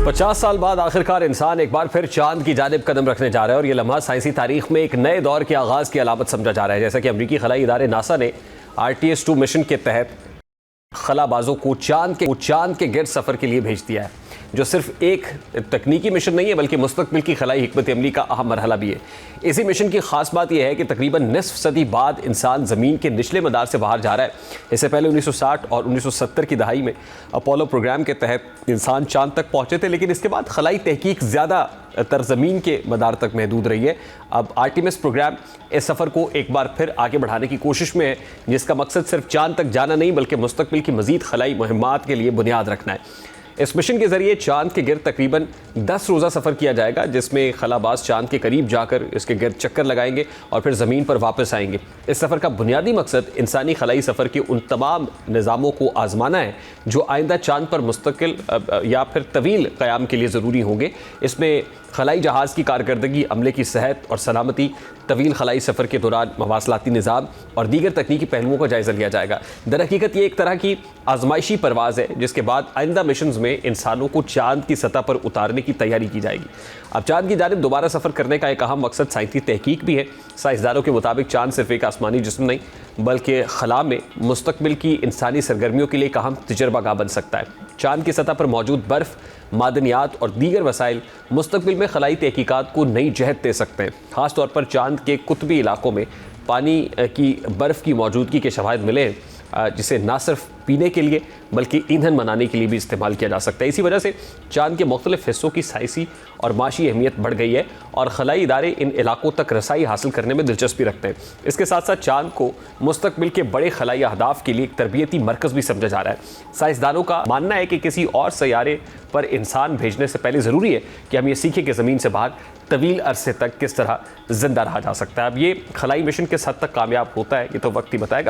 50 साल बाद आखिरकार इंसान एक बार फिर चांद की जानिब कदम रखने जा रहा है और ये लम्हा साइंसी तारीख में एक नए दौर के आगाज़ की अलामत समझा जा रहा है। जैसा कि अमरीकी खलाई इदारे नासा ने RTS-2 मिशन के तहत खलाबाजों को चांद के गिर्द सफ़र के लिए भेज दिया है, जो सिर्फ एक तकनीकी मिशन नहीं है बल्कि मुस्तकबिल की खलाई हिकमत अमली का अहम मरहला भी है। इसी मिशन की खास बात यह है कि तकरीबन निसफ सदी बाद इंसान ज़मीन के निचले मदार से बाहर जा रहा है। इससे पहले 1960 और 1970 की दहाई में अपोलो प्रोग्राम के तहत इंसान चांद तक पहुँचे थे, लेकिन इसके बाद खलाई तहकीक ज़्यादा तर ज़मीन के मदार तक महदूद रही है। अब आर्टेमिस प्रोग्राम इस सफ़र को एक बार फिर आगे बढ़ाने की कोशिश में है, जिसका मकसद सिर्फ चांद तक जाना नहीं बल्कि मुस्तकबिल की मज़ीद खलाई मुहिम्मात के लिए बुनियाद रखना है। इस मिशन के जरिए चांद के गिर्द तकरीबन 10 रोज़ा सफ़र किया जाएगा, जिसमें खलाबाज चांद के करीब जाकर इसके गिर्द चक्कर लगाएंगे और फिर ज़मीन पर वापस आएंगे। इस सफ़र का बुनियादी मकसद इंसानी खलाई सफ़र के उन तमाम निज़ामों को आजमाना है जो आइंदा चांद पर मुस्तकिल या फिर तवील क़याम के लिए ज़रूरी होंगे। इसमें खलाई जहाज़ की कारकर्दगी, अमले की सेहत और सलामती, तवील खलाई सफ़र के दौरान मवासलाती निज़ाम और दीगर तकनीकी पहलुओं का जायज़ा लिया जाएगा। दर हकीकत ये एक तरह की आजमाइशी परवाज़ है, जिसके बाद आइंदा मिशंस में इंसानों को चांद की सतह पर उतारने की तैयारी की जाएगी। अब चांद की जानिब दोबारा सफ़र करने का एक अहम मकसद साइंसी तहकीक भी है। साइंसदानों के मुताबिक चांद सिर्फ एक आसमानी जिस्म नहीं बल्कि खला में मुस्तकबिल की इंसानी सरगर्मियों के लिए एक अहम तजर्बागाह बन सकता है। चांद की सतह पर मौजूद बर्फ़, मादनियात और दीगर वसाइल मुस्तकबिल में खलाई तहकीकात को नई जहत दे सकते हैं। ख़ास तौर पर चांद के कुतबी इलाकों में पानी की बर्फ़ की मौजूदगी के शवाहिद मिले हैं, जिसे ना सिर्फ पीने के लिए बल्कि ईंधन बनाने के लिए भी इस्तेमाल किया जा सकता है। इसी वजह से चांद के मुख्तलिफ हिस्सों की साइंसी और माशी अहमियत बढ़ गई है और खलाई इदारे इन इलाकों तक रसाई हासिल करने में दिलचस्पी रखते हैं। इसके साथ साथ चांद को मुस्तकबिल के बड़े खलाई अहदाफ के लिए एक तरबियती मरकज़ भी समझा जा रहा है। साइंसदानों का मानना है कि किसी और सैयारे पर इंसान भेजने से पहले ज़रूरी है कि हम ये सीखें कि ज़मीन से बाहर तवील अरसे तक किस तरह ज़िंदा रहा जा सकता है। अब ये खलाई मिशन किस हद तक कामयाब होता है, ये तो वक्त ही बताएगा।